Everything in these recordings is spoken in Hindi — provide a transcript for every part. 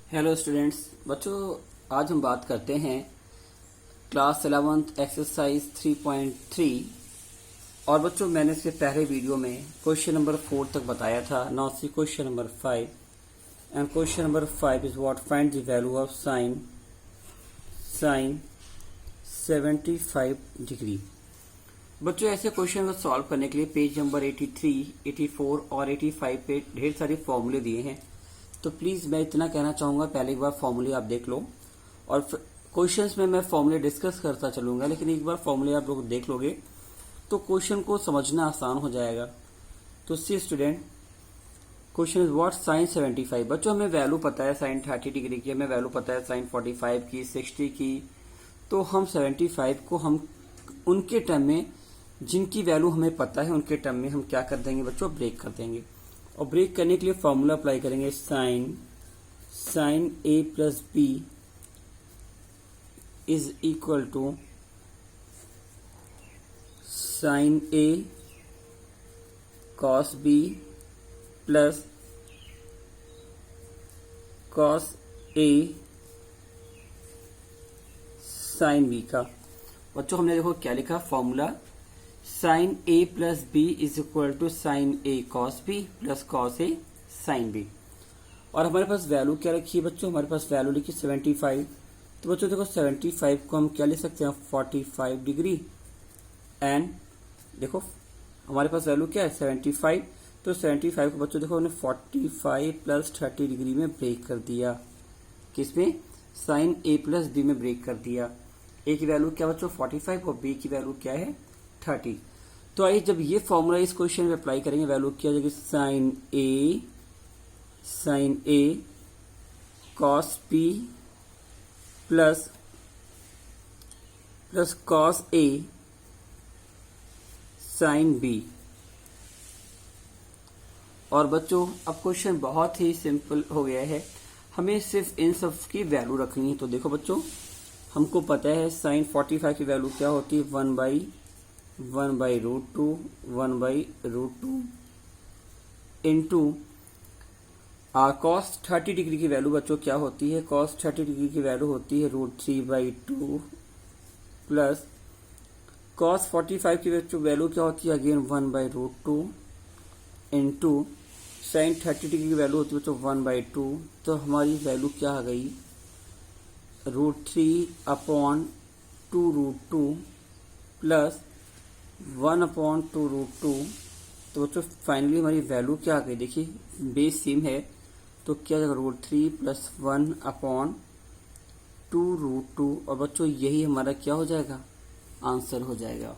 Hello students. बच्चों, आज हम बात करते हैं क्लास 11th एक्सरसाइज 3.3। और बच्चों, मैंने इसके पहले वीडियो में क्वेश्चन नंबर 4 तक बताया था। Now see question number 5 and question number 5 is what, find the value of sine 75 degree. बच्चों, ऐसे क्वेश्चन को सॉल्व करने के लिए पेज नंबर 83, 84 और 85 पे ढेर सारे फॉर्मूले दिए हैं। तो प्लीज मैं इतना कहना चाहूंगा, पहले एक बार फॉर्मूले आप देख लो और क्वेश्चंस में मैं फॉर्मूले डिस्कस करता चलूंगा, लेकिन एक बार फॉर्मूले आप लोग देख लोगे तो क्वेश्चन को समझना आसान हो जाएगा। तो see student, question is what sine 75। बच्चों, हमें वैल्यू पता है साइन 30 डिग्री की, हमें वैल्यू पता है साइन 45 की, 60 की। तो हम 75 को हम उनके टर्म में, जिनकी वैल्यू हमें पता है उनके टर्म में हम क्या कर देंगे बच्चों, ब्रेक कर देंगे। और ब्रेक करने के लिए फॉर्मूला अप्लाई करेंगे, sine A plus B is equal to sine A cos B plus cos A sine B का। बच्चों, हमने देखो क्या लिखा formula, sine A plus B is equal to sine A cos B plus cos A sine B. और हमारे पास वैल्यू क्या रखी है बच्चों, हमारे पास वैल्यू लिखी 75। तो बच्चों देखो 75 को हम क्या लिख सकते हैं, 45 डिग्री। एंड देखो हमारे पास वैल्यू क्या है 75, तो 75 को बच्चों देखो हमने 45 प्लस 30 डिग्री में ब्रेक कर दिया। किसमें, साइन ए प्लस बी में ब्रेक कर दिया। ए की वैल्यू क्या बच्चों 45 और बी की वैल्यू क्या है 30। तो आइए जब ये फॉर्मूला इस क्वेश्चन में अप्लाई करेंगे, वैल्यू क्या हो जाएगी, sign A cos B plus cos A sine B. और बच्चों, अब क्वेश्चन बहुत ही सिंपल हो गया है, हमें सिर्फ इन सब की वैल्यू रखनी है। तो देखो बच्चों, हमको पता है साइन 45 की वैल्यू क्या होती है, 1/√2 इंटू कॉस 30 डिग्री की वैल्यू बच्चों क्या होती है, कॉस 30 डिग्री की वैल्यू होती है √3/2 प्लस कॉस 45 की वैल्यू क्या होती है, अगेन 1/√2 इंटू साइन 30 डिग्री की वैल्यू होती है बच्चों 1/2। तो हमारी वैल्यू क्या आ गई, √3/2√2 प्लस 1/2√2। तो बच्चों फाइनली हमारी वैल्यू क्या आ गई, देखिए बेस सेम है तो क्या जाएगा, √3 प्लस 1/2√2। और बच्चों यही हमारा क्या हो जाएगा, आंसर हो जाएगा।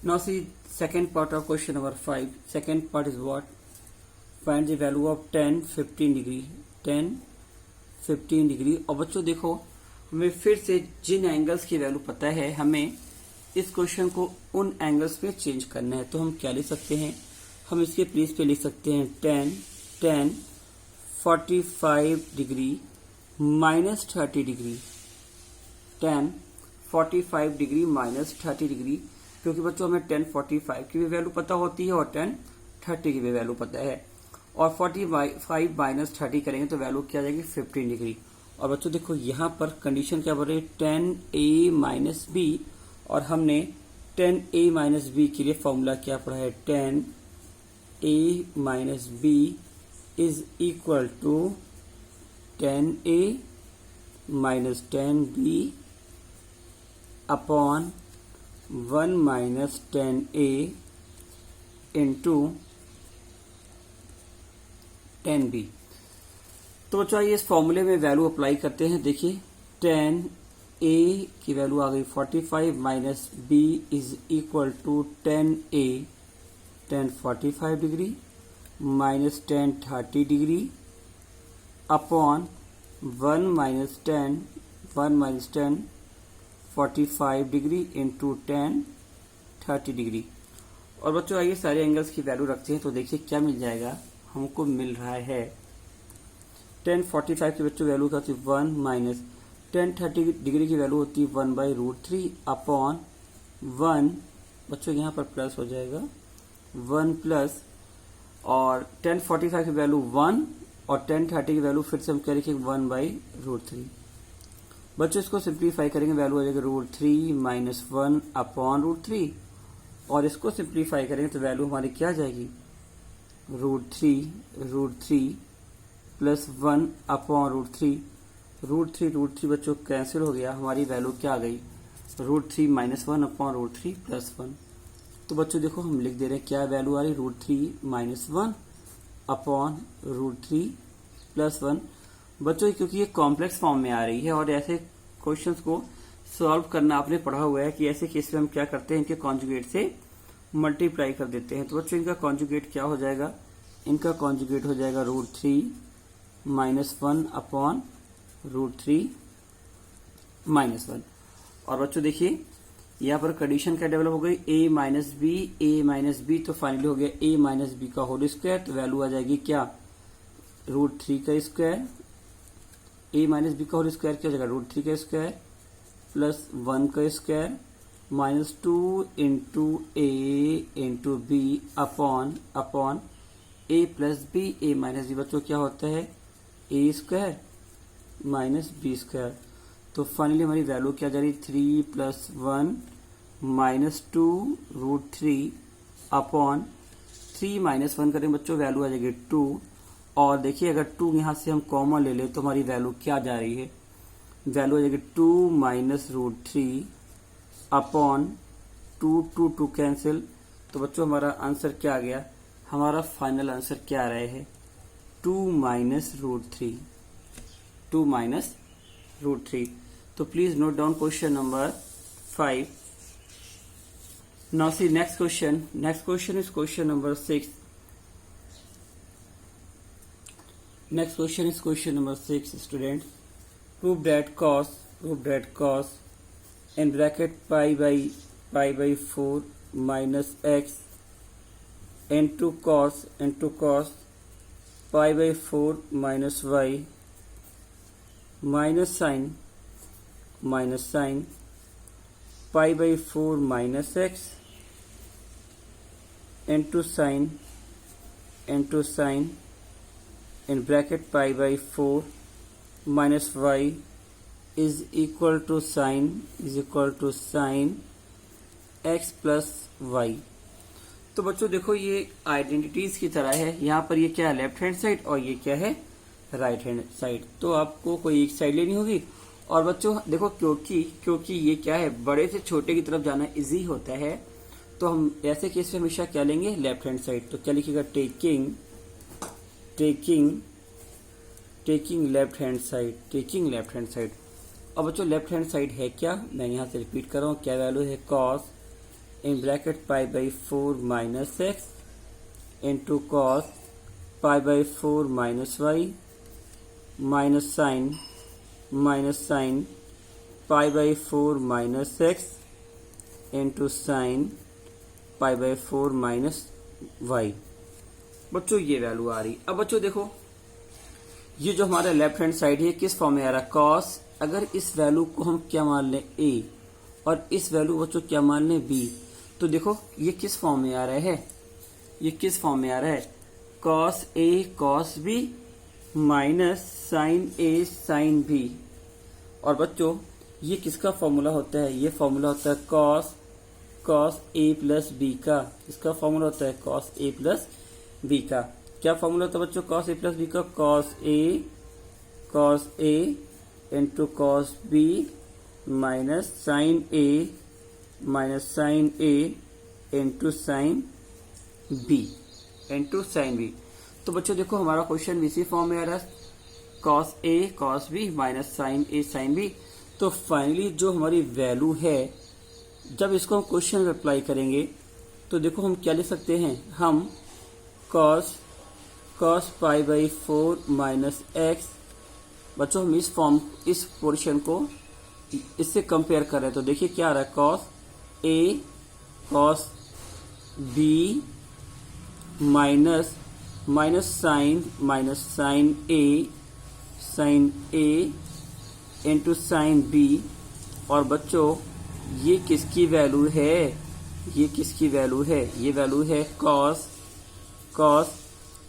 Now see second part of question number 5। Second part is what, find the value of 10, 15 degree. 10, 15 degree. और बच्चों देखो, हमें फिर से जिन एंगल्स की वैल्यू पता है, हमें इस क्वेश्चन को उन एंगल्स पे चेंज करना है। तो हम क्या लिख सकते हैं, हम इसके प्लेस पे लिख सकते हैं 10 45 degree minus 30 degree, 10 45 degree minus 30 degree. क्योंकि बच्चों हमें 10 45 की भी वैल्यू पता होती है और 10 30 की भी वैल्यू पता है। और 45 माइनस 30 करेंगे तो वैल्यू क्या आ जाएगी 15 डिग्री। और बच्चों देखो यहाँ पर कंडीशन क्या बोल रही है, 10a माइनस बी। और हमने 10a माइनस बी के लिए फॉर्मूला क्या पढ़ा है, 10a minus B is equal to 10a minus 10b upon 1 minus 10a into 10b। तो बच्चों आइए इस फॉर्मूले में वैल्यू अप्लाई करते हैं। देखिए 10a की वैल्यू आ गई 45 minus b is equal to 10a 10 45 degree minus 10 30 degree upon 1 minus 10 45 degree into 10 30 degree. और बच्चों आइए सारे एंगल्स की वैल्यू रखते हैं। तो देखिए क्या मिल जाएगा, हमको मिल रहा है 10 45 की बच्चों वैल्यू क्या होती है 1 माइनस 10 30 डिग्री की वैल्यू होती है 1/√3 अपॉन 1, बच्चों यहाँ पर प्लस हो जाएगा 1 प्लस और 10 45 की वैल्यू 1 और tan 30 की वैल्यू फिर से हम क्या लिखेंगे 1/√3। बच्चों इसको सिंप्लीफाई करेंगे, वैल्यू आ जाएगी √3 माइनस 1 अपॉन √3, और इसको सिंप्लीफाई करेंगे तो वैल्यू हमारी क्या आ जाएगी √3 प्लस 1 अपॉन √3 बच्चों कैंसिल हो गया, हमारी वैल्यू क्या आ गई √3 माइनस 1 अपॉन √3 प्लस 1। तो बच्चों देखो हम लिख दे रहे हैं क्या वैल्यू आ रही √3 माइनस 1 अपॉन √3 प्लस 1। बच्चों क्योंकि ये कॉम्प्लेक्स फॉर्म में आ रही है और ऐसे क्वेश्चंस को सॉल्व करना आपने पढ़ा हुआ है कि ऐसे केस में हम क्या करते हैं, इनके कॉन्जुगेट से मल्टीप्लाई कर देते हैं। तो बच्चों इनका कॉन्जुगेट क्या हो जाएगा, इनका कॉन्जुगेट हो जाएगा √3 माइनस 1 अपॉन √3 माइनस 1। और बच्चों देखिए यहाँ पर कंडीशन क्या डेवलप हो गई a माइनस बी, तो फाइनली हो गया a माइनस बी का होल स्क्वायर, तो वैल्यू आ जाएगी क्या √3 का स्क्वायर, a माइनस बी का होल स्क्वायर क्या हो जाएगा √3 का स्क्वायर प्लस 1 का square minus 2 into a into B upon a plus B, a minus B बच्चों क्या होता है a square minus B square. तो फाइनली हमारी वैल्यू क्या जा रही 3 प्लस 1 माइनस 2 √3 अपॉन 3 माइनस 1 करें बच्चों वैल्यू आ जाएगी 2। और देखिए अगर 2 यहाँ से हम कॉमन ले लें तो हमारी वैल्यू क्या जा रही है, वैल्यू आ जाएगी 2 माइनस √3 अपॉन 2 कैंसिल। तो बच्चों हमारा आंसर क्या आ गया, हमारा फाइनल आंसर क्या आ रहा है 2 माइनस √3। तो please note down question number 5। Now see next question is question number 6। Next question is question number 6, students. Prove that cos in bracket pi by 4 minus x into cos pi by 4 minus y minus sin pi by 4 minus x into sin in bracket pi by 4 minus y is equal to sin x plus y। तो बच्चों देखो ये आइडेंटिटीज की तरह है, यहाँ पर ये क्या है लेफ्ट हैंड साइड और ये क्या है राइट हैंड साइड, तो आपको कोई एक साइड लेनी होगी। और बच्चों देखो क्योंकि ये क्या है बड़े से छोटे की तरफ जाना इजी होता है, तो हम ऐसे केस में हमेशा क्या लेंगे लेफ्ट हैंड साइड। तो क्या लिखिएगा टेकिंग लेफ्ट हैंड साइड। अब बच्चों लेफ्ट हैंड साइड है क्या, मैं यहाँ से रिपीट कर रहा हूँ, क्या वैल्यू है cos in bracket pi by 4 minus X into cos pi by 4 minus Y minus sine pi by 4 minus X into sine pi by 4 minus Y. बच्चों ये वैल्यू आ रही। अब बच्चों देखो ये जो हमारा लेफ्ट हैंड साइड है किस फॉर्म में आ रहा है cos, अगर इस वैल्यू को हम क्या मान लें a और इस वैल्यू बच्चों क्या मान लें b, तो देखो ये किस फॉर्म में आ रहा है, ये किस फॉर्म में आ रहा है cos a cos b minus sine a sine b। और बच्चों ये किसका फॉर्मूला होता है, ये फॉर्मूला होता है cos a प्लस b का, इसका फॉर्मूला होता है cos a प्लस b का। क्या फॉर्मूला होता है बच्चों cos a प्लस b का, cos a into cos b minus sine a into sine b। तो बच्चों देखो हमारा क्वेश्चन इसी फॉर्म में आ रहा है cos a cos b minus sine a sine b। तो फाइनली जो हमारी वैल्यू है जब इसको हम क्वेश्चन में अप्लाई करेंगे तो देखो हम क्या लिख सकते हैं, हम cos pi by 4 minus x. बच्चों हम इस पोर्शन को इससे कंपेयर कर रहे हैं, तो देखिए क्या आ रहा है cos a cos b minus sine a into sine b। और बच्चों ये किसकी वैल्यू है, ये वैल्यू है cos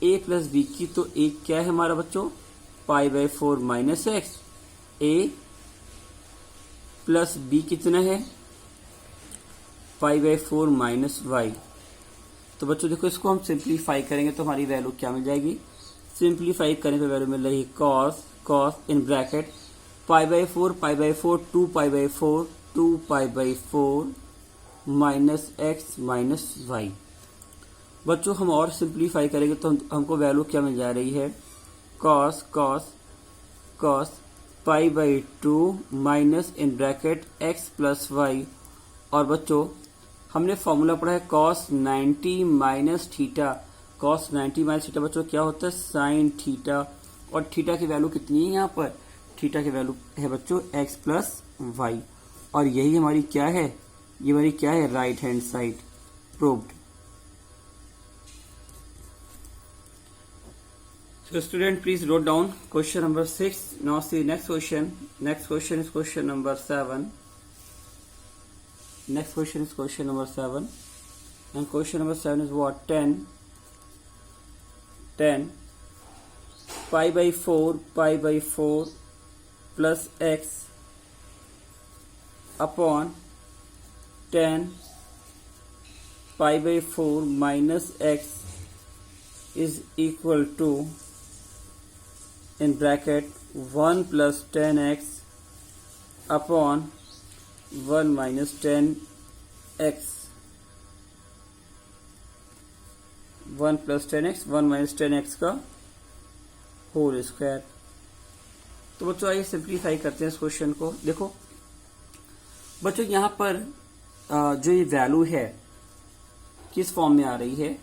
ए प्लस बी की, तो ए क्या है हमारा बच्चों, pi by 4 minus X, A plus B कितना है, पाई बाई 4 माइनस वाई। तो बच्चों देखो इसको हम सिंप्लीफाई करेंगे तो हमारी वैल्यू क्या मिल जाएगी, सिंप्लीफाई करने पे वैल्यू मिल रही cos in bracket pi by 4 2 pi by 4 2 pi by 4 minus X minus Y. बच्चों हम और सिंप्लीफाई करेंगे तो हमको वैल्यू क्या मिल जा रही है, cos pi by 2 minus in bracket X plus Y. और बच्चों हमने फॉर्मूला पढ़ा है cos 90 minus theta, cos 90 minus theta बच्चों क्या होता है, साइन थीटा। और थीटा की वैल्यू कितनी है यहाँ पर, थीटा की वैल्यू है बच्चों एक्स प्लस वाई। और यही हमारी क्या है, ये हमारी क्या है, right hand side proved. So student, please wrote down question number 6. Now see next question. Next question is question number 7. Next question is question number 7. And question number 7 is what? 10 pi by 4 plus x upon 10 pi by 4 minus x is equal to in bracket 1 plus 10x upon 1 minus 10x, 1 plus 10x 1 minus 10x का होल स्क्वायर। तो बच्चों आइए सिंप्लीफाई करते हैं इस क्वेश्चन को। देखो बच्चों यहाँ पर जो ये वैल्यू है किस फॉर्म में आ रही है,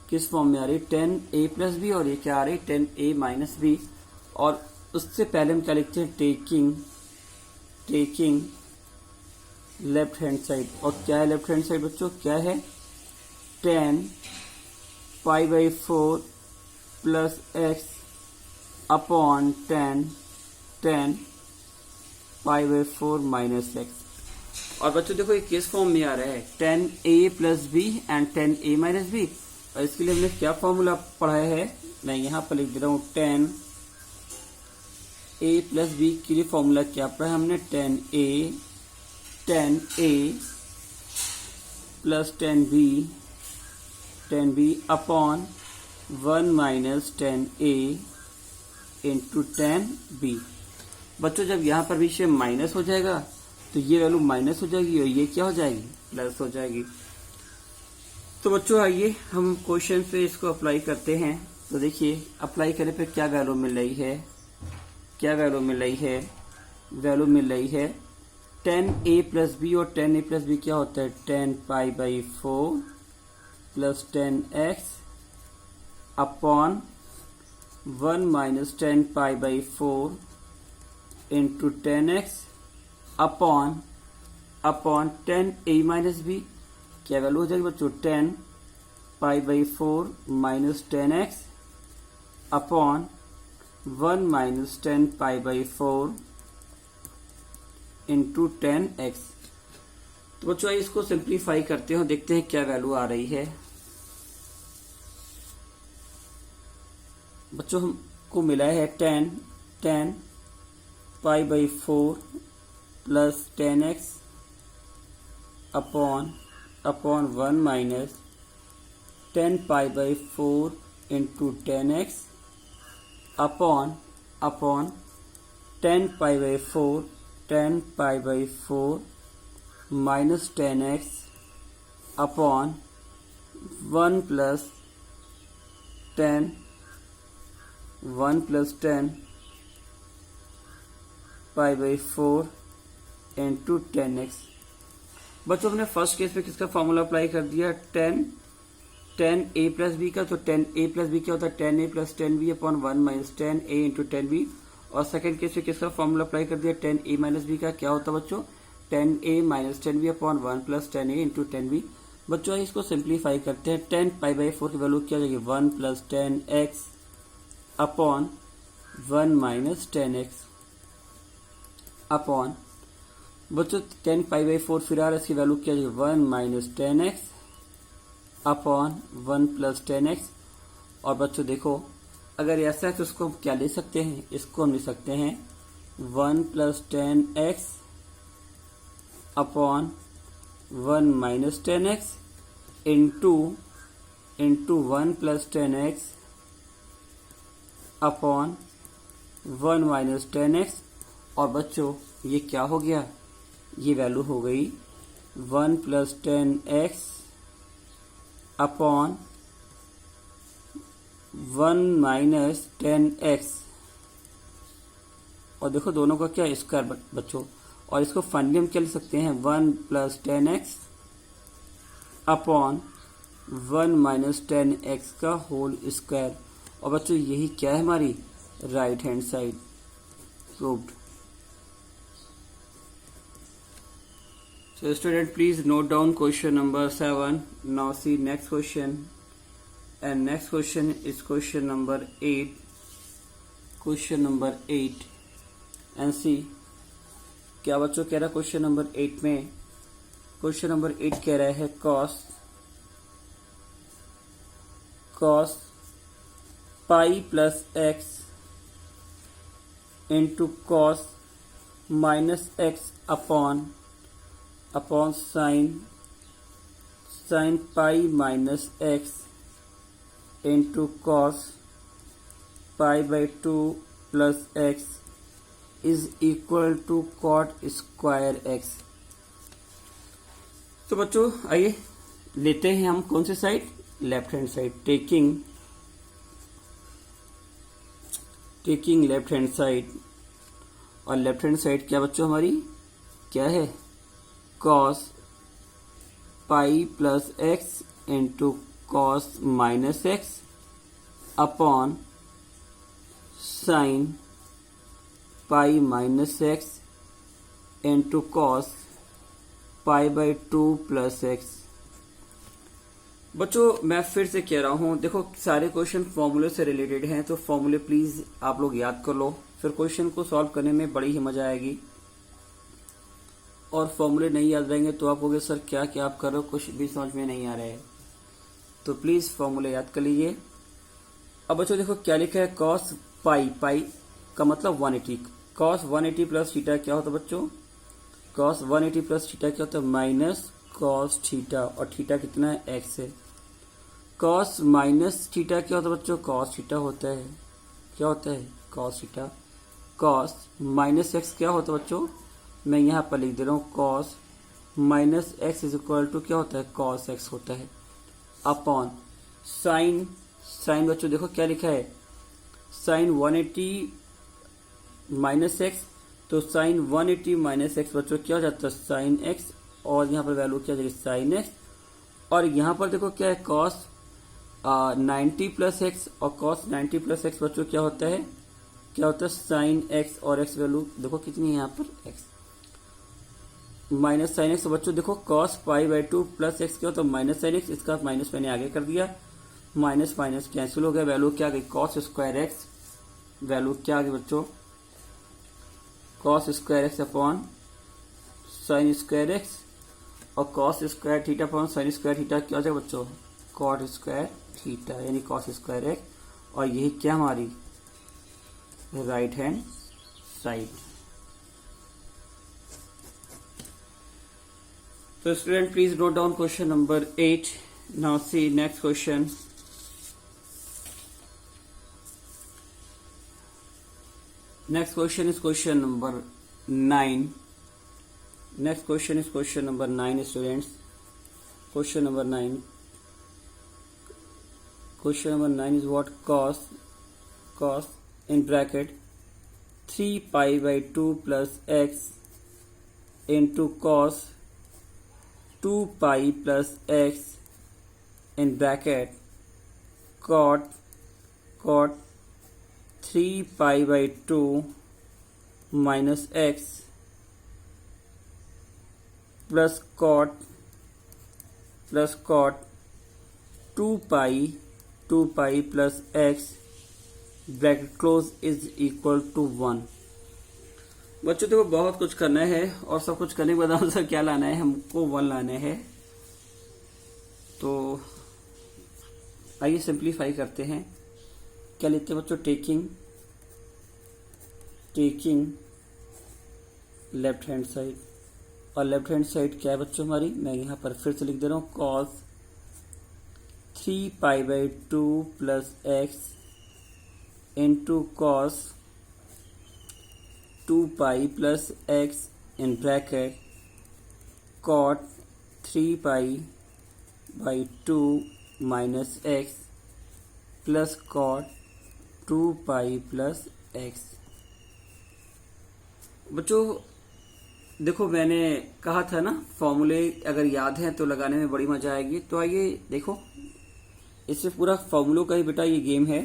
किस फॉर्म में आ रही है, 10a प्लस बी, और ये क्या आ रही है 10a माइनस बी। और उससे पहले हम क्या लिखते हैं, टेकिंग लेफ्ट हैंड साइड। और क्या है लेफ्ट हैंड साइड बच्चों, क्या है 10 pi by 4 plus x upon 10 pi by 4 minus x. और बच्चों देखो ये किस फॉर्म में आ रहा है, 10a plus B and 10a minus B. और इसके लिए हमने क्या फॉर्मूला पढ़ाया है, मैं यहाँ पर लिख दे रहा हूँ 10a प्लस बी के लिए फॉर्मूला क्या पढ़ा है हमने, 10a plus 10b upon 1 minus 10a into 10b। बच्चों जब यहाँ पर भी से माइनस हो जाएगा तो ये वैल्यू माइनस हो जाएगी और ये क्या हो जाएगी, प्लस हो जाएगी। तो बच्चों आइए हम क्वेश्चन पे इसको अप्लाई करते हैं। तो देखिए अप्लाई करने पे क्या वैल्यू मिल रही है, क्या वैल्यू मिल रही है, वैल्यू मिल रही है 10a प्लस बी। और 10a प्लस बी क्या होता है, 10 pi by 4 plus 10x upon 1 minus 10 pi by 4 into 10x upon 10a minus B. क्या वैल्यू हो जाएगी बच्चों, 10 pi by 4 minus 10x upon 1 minus 10 pi by 4 into 10x। तो बच्चों इसको सिंप्लीफाई करते हो, देखते हैं क्या वैल्यू आ रही है। बच्चों हमको मिला है 10 pi by 4 plus 10x upon 1 minus 10 pi by 4 into 10x upon 10 pi by 4 minus 10x upon 1 plus 10 pi by 4 into 10x। बच्चों हमने फर्स्ट केस में किसका फॉर्मूला अप्लाई कर दिया, 10a प्लस बी का। तो 10a प्लस बी क्या होता है, 10a plus 10b upon 1 minus 10a into 10b। और सेकंड केस में किसका फॉर्मूला अप्लाई कर दिया, 10a माइनस बी का। क्या होता है बच्चों, 10a minus 10b upon 1 plus 10a into 10b। बच्चों इसको सिंप्लीफाई करते हैं, 10 पाई बाई 4 की वैल्यू क्या हो जाएगी, 1 plus 10x upon 1 minus 10x upon बच्चों 10 पाई बाई 4 फिर आ रहा है, इसकी वैल्यू क्या है, 1 minus 10x upon 1 plus 10x। और बच्चों देखो अगर ऐसा है तो उसको हम क्या ले सकते हैं, इसको हम ले सकते हैं 1 + 10x upon 1 - 10x into 1 + 10x upon 1 - 10x। और बच्चों ये क्या हो गया, ये वैल्यू हो गई 1 + 10x अपॉन 1 - 10x। और देखो दोनों का क्या स्क्वायर बच्चों, और इसको फाइनली हम क्या लिख सकते हैं 1 + 10x अपॉन 1 - 10x का होल स्क्वायर। और बच्चों यही क्या है हमारी right hand side proved. So student, please note down question number 7. Now see next question, and next question is question number 8. Question number 8 and see क्या बच्चों कह रहा है क्वेश्चन नंबर 8 में। क्वेश्चन नंबर 8 कह रहा है cos pi plus x into cos minus x upon sin pi minus x into cos pi by 2 plus x is equal to cot square x। तो बच्चों आइए लेते हैं हम कौन सी side, left hand side. Taking left hand side, और लेफ्ट हैंड साइड क्या बच्चों हमारी क्या है cos pi plus x into cos minus x upon sin pi minus x into cos pi by 2 plus x। बच्चों मैं फिर से कह रहा हूं, देखो सारे क्वेश्चन फॉर्मूले से रिलेटेड हैं, तो फॉर्मूले प्लीज आप लोग याद कर लो, फिर क्वेश्चन को सॉल्व करने में बड़ी ही मजा आएगी। और फॉर्मूले नहीं याद रहेंगे तो आप कहोगे सर क्या क्या आप कर रहे हो, कुछ भी समझ में नहीं आ रहा है। तो प्लीज फॉर्मूले याद कर लीजिए। अब बच्चों देखो क्या लिखा है cos पाई का मतलब 180, cos 180 प्लस थीटा क्या होता है बच्चों, cos 180 प्लस थीटा क्या होता है माइनस cos थीटा, और थीटा कितना है x है। cos माइनस थीटा क्या होता है बच्चों, cos थीटा होता है, क्या होता है cos theta. cos minus x क्या होता है बच्चों, मैं यहाँ पर लिख दे रहा हूँ cos minus X is equal to क्या होता है cos x होता है, अपॉन साइन बच्चों देखो क्या लिखा है साइन 180 माइनस एक्स, तो साइन 180 माइनस एक्स बच्चों क्या हो जाता है साइन एक्स, और यहाँ पर वैल्यू क्या जाएगी साइन एक्स। और यहाँ पर देखो क्या है cos 90 प्लस एक्स, और cos 90 प्लस एक्स बच्चों क्या होता है साइन एक्स, और एक्स वैल्यू देखो कितनी है यहाँ पर एक्स माइनस साइन एक्स। बच्चों देखो cos pi by 2 plus x क्या होता है माइनस साइन एक्स, इसका माइनस मैंने आगे कर दिया, माइनस माइनस कैंसिल हो गया, वैल्यू क्या आ गई cos स्क्वायर एक्स, वैल्यू क्या आ गई बच्चों cos square x upon sine square x, और cos square theta upon sine square theta क्या हो जाएगा बच्चों cot स्क्वायर थीटा, यानी cos स्क्वायर एक्स, और यही क्या हमारी right hand side. So student, please note down question number 8. Now see next question. Next question is question number 9. Next question is question number 9 students. Question number 9. Question number 9 is what cos in bracket 3 pi by 2 plus x into cos 2 pi plus x in bracket cot 3 pi by 2 minus x plus cot 2 pi plus x bracket close is equal to 1। बच्चों देखो बहुत कुछ करना है, और सब कुछ करने के बाद आंसर क्या लाना है, हमको 1 लाना है। तो आइए सिंप्लीफाई करते हैं। क्या लेते हैं बच्चों, टेकिंग लेफ्ट हैंड साइड, और लेफ्ट हैंड साइड क्या है बच्चों हमारी, मैं यहाँ पर फिर से लिख दे रहा हूँ, cos 3π/2 plus x into cos 2π plus x in bracket cot 3π/2 minus x plus cot 2π plus x. बच्चों देखो मैंने कहा था ना, फॉर्मूले अगर याद हैं तो लगाने में बड़ी मजा आएगी। तो आइए देखो, इससे पूरा फॉर्मूलों का ही बेटा ये गेम है।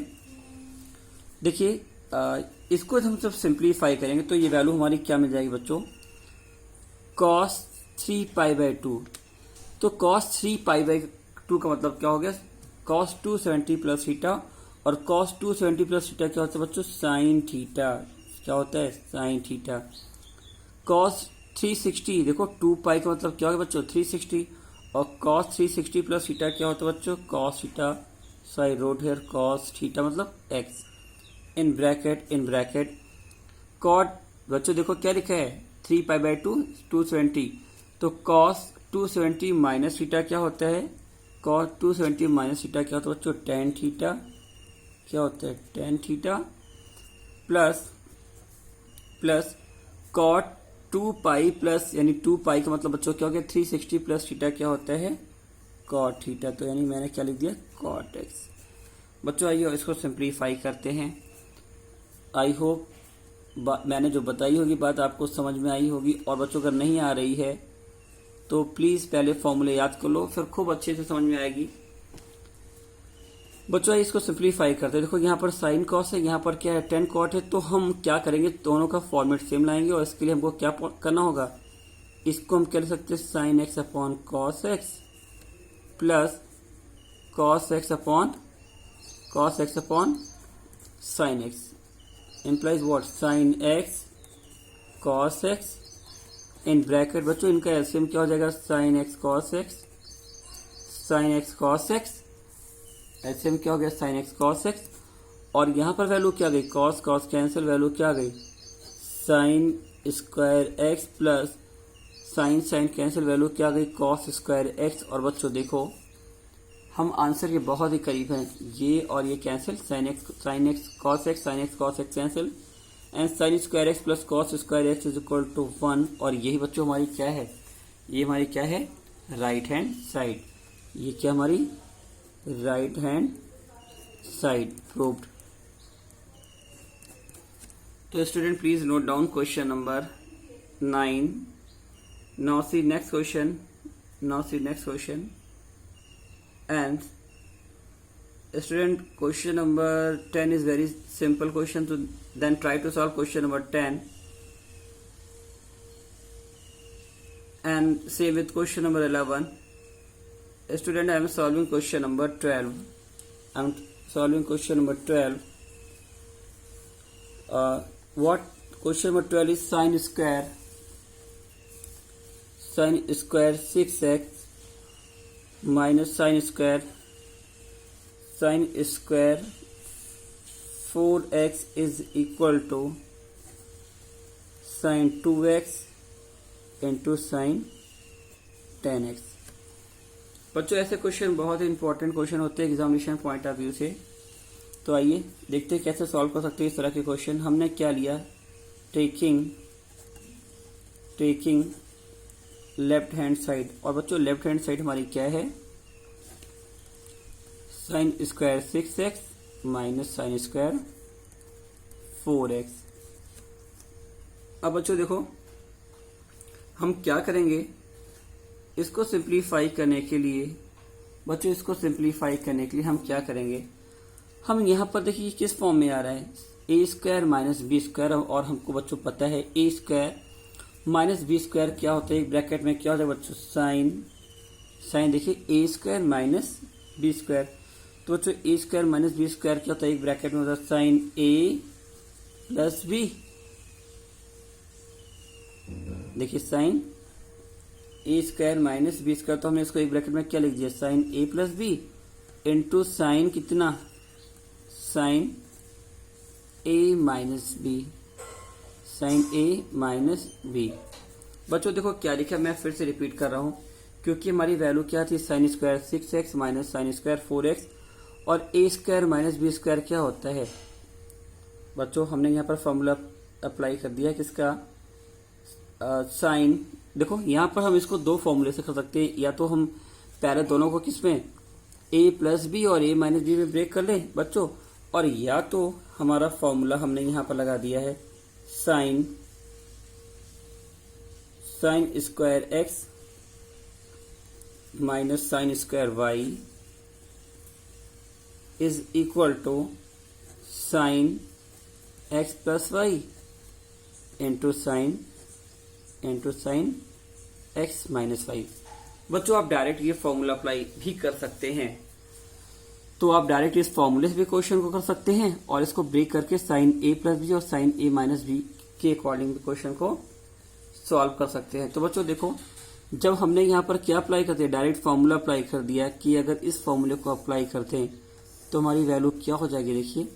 देखिए इसको हम सब सिंप्लीफाई करेंगे तो ये वैल्यू हमारी क्या मिल जाएगी बच्चों, cos 3π/2। तो cos 3π/2 का मतलब क्या हो गया, cos 270 प्लस थीटा, और cos 270 प्लस थीटा क्या होता है बच्चों, साइन थीटा। क्या होता है, साइन थीटा। cos 360, देखो 2π का मतलब क्या होगा बच्चों, 360, और cos 360 प्लस थीटा क्या होता है बच्चों, cos theta. So I wrote here cos theta मतलब x इन ब्रैकेट cot, बच्चों देखो क्या लिखा है, 3π/2 270, तो cos 270 माइनस थीटा क्या होता है, cos 270 माइनस थीटा क्या होता है बच्चों, tan थीटा। क्या होता है, tan theta plus cot 2π plus, यानी 2π का मतलब बच्चों क्या हो गया, 360 प्लस थीटा क्या होता है, cot थीटा। तो यानी मैंने क्या लिख दिया, cot x। बच्चों आइए इसको सिंप्लीफाई करते हैं। आई होप मैंने जो बताई होगी बात आपको समझ में आई होगी, और बच्चों अगर नहीं आ रही है तो प्लीज पहले फॉर्मूले याद कर लो, फिर खूब अच्छे से समझ में आएगी। बच्चों आइए इसको सिंप्लीफाई करते हैं। देखो यहाँ पर साइन कॉस है, यहाँ पर क्या है, tan cot है। तो हम क्या करेंगे, दोनों का फॉर्मेट सेम लाएंगे, और इसके लिए हमको क्या करना होगा, इसको हम कह सकते हैं sine x upon cos x plus cos x upon sine x implies what, sin x cos x in bracket. बच्चों इनका एलसीएम क्या हो जाएगा, sin x cos x, LCM क्या हो गया, sin x cos x, और यहाँ पर वैल्यू क्या गई, cos कैंसिल, वैल्यू क्या गई, sin square x plus sin cancel, value क्या गई, cos स्क्वायर x। और बच्चों देखो हम आंसर के बहुत ही करीब हैं, ये और ये cancel, sin x cos x cancel, and sin square x plus cos square x is equal to 1। और यही बच्चों हमारी क्या है, ये हमारी क्या है, राइट हैंड साइड। ये क्या हमारी राइट हैंड साइड प्रूव्ड। तो student please note down question number 9। Now see next question, and student question number 10 is very simple question, so then try to solve question number 10, and same with question number 11. Student, I am solving question number 12. What question number 12 is sin square 6x minus sin square 4x is equal to sin 2x into sin 10x। बच्चों ऐसे क्वेश्चन बहुत ही इंपॉर्टेंट क्वेश्चन होते हैं एग्जामिनेशन पॉइंट ऑफ व्यू से। तो आइए देखते हैं कैसे सॉल्व कर सकते हैं इस तरह के क्वेश्चन। हमने क्या लिया, टेकिंग लेफ्ट हैंड साइड, और बच्चों लेफ्ट हैंड साइड हमारी क्या है, sine square 6x minus sine square 4x। अब बच्चों देखो हम क्या करेंगे, इसको सिंप्लीफाई करने के लिए हम क्या करेंगे, हम यहाँ पर देखिए किस फॉर्म में आ रहा है, ए स्क्वायर माइनस बी स्क्वायर, और हमको बच्चों पता है ए स्क्वायर माइनस बी स्क्वायर क्या होता है, एक ब्रैकेट में क्या होता है बच्चों, साइन देखिए ए स्क्वायर माइनस बी स्क्वायर। तो बच्चों ए स्क्वायर माइनस बी स्क्वायर क्या होता है, एक ब्रैकेट में होता है साइन ए प्लस बी। देखिए साइन ए स्क्वायर माइनस बी स्क्वायर, तो हमने इसको एक ब्रैकेट में क्या लिख दिया, sign A plus B into sign कितना, साइन ए माइनस बी, साइन ए माइनस बी। बच्चों देखो क्या लिखा, मैं फिर से रिपीट कर रहा हूं, क्योंकि हमारी वैल्यू क्या थी, sine square 6x minus sine square 4x, और ए स्क्वायर माइनस बी स्क्वायर क्या होता है। बच्चों हमने यहाँ पर फॉर्मूला अप्लाई कर दिया किसका, साइन। देखो यहाँ पर हम इसको दो फॉर्मूले से कर सकते हैं, या तो हम पहले दोनों को किसमें, a प्लस बी और a माइनस बी में ब्रेक कर लें बच्चों, और या तो हमारा फॉर्मूला हमने यहाँ पर लगा दिया है sine square x minus sine square y is equal to sine x plus Y into sine x minus Y. बच्चों आप डायरेक्ट ये फॉर्मूला अप्लाई भी कर सकते हैं, तो आप डायरेक्ट इस फॉर्मूले से भी क्वेश्चन को कर सकते हैं, और इसको ब्रेक करके साइन a प्लस बी और साइन a माइनस बी के अकॉर्डिंग भी क्वेश्चन को सॉल्व कर सकते हैं। तो बच्चों देखो, जब हमने यहाँ पर क्या अप्लाई करते हैं, डायरेक्ट फॉर्मूला अप्लाई कर दिया कि अगर इस फॉर्मूले को अप्लाई करते हैं तो हमारी वैल्यू क्या हो जाएगी। देखिए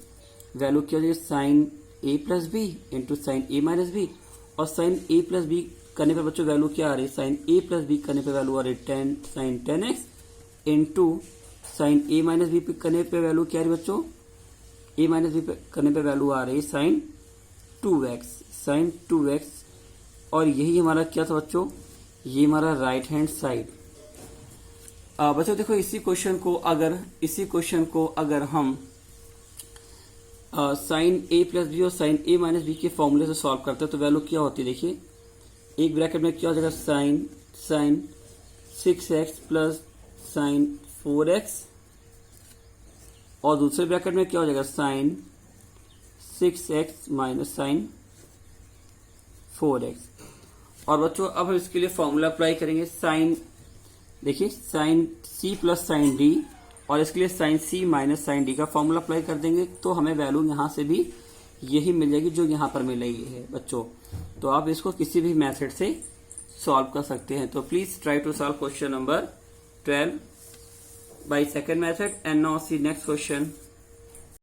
वैल्यू क्या हो जाएगी, sine a plus B into sine a minus B, और साइन a प्लस बी करने पर बच्चों वैल्यू क्या आ रही है, साइन a प्लस बी करने पर वैल्यू आ रही है sine 10x into sine a minus B करने पर वैल्यू क्या आ रही है बच्चों, a माइनस बी करने पर वैल्यू आ रही है साइन 2x, और यही हमारा क्या था बच्चों, ये हमारा राइट हैंड साइड। बच्चों देखो इसी क्वेश्चन को अगर हम साइन a प्लस बी और साइन a माइनस बी के फॉर्मूले से सॉल्व करते हैं तो वैल्यू क्या होती है। देखिए एक ब्रैकेट में क्या हो जाएगा, sign 6x plus sign 4x, और दूसरे ब्रैकेट में क्या हो जाएगा, sign 6x minus sign 4x। और बच्चों अब हम इसके लिए फॉर्मूला अप्लाई करेंगे, साइन देखिए sine c plus sine d, और इसके लिए sine c minus sine d का फॉर्मूला अप्लाई कर देंगे, तो हमें वैल्यू यहाँ से भी यही मिल जाएगी जो यहाँ पर मिलेगी है बच्चों। तो आप इसको किसी भी मेथड से सॉल्व कर सकते हैं। तो please try to solve question number 12 by second method, and now see next question.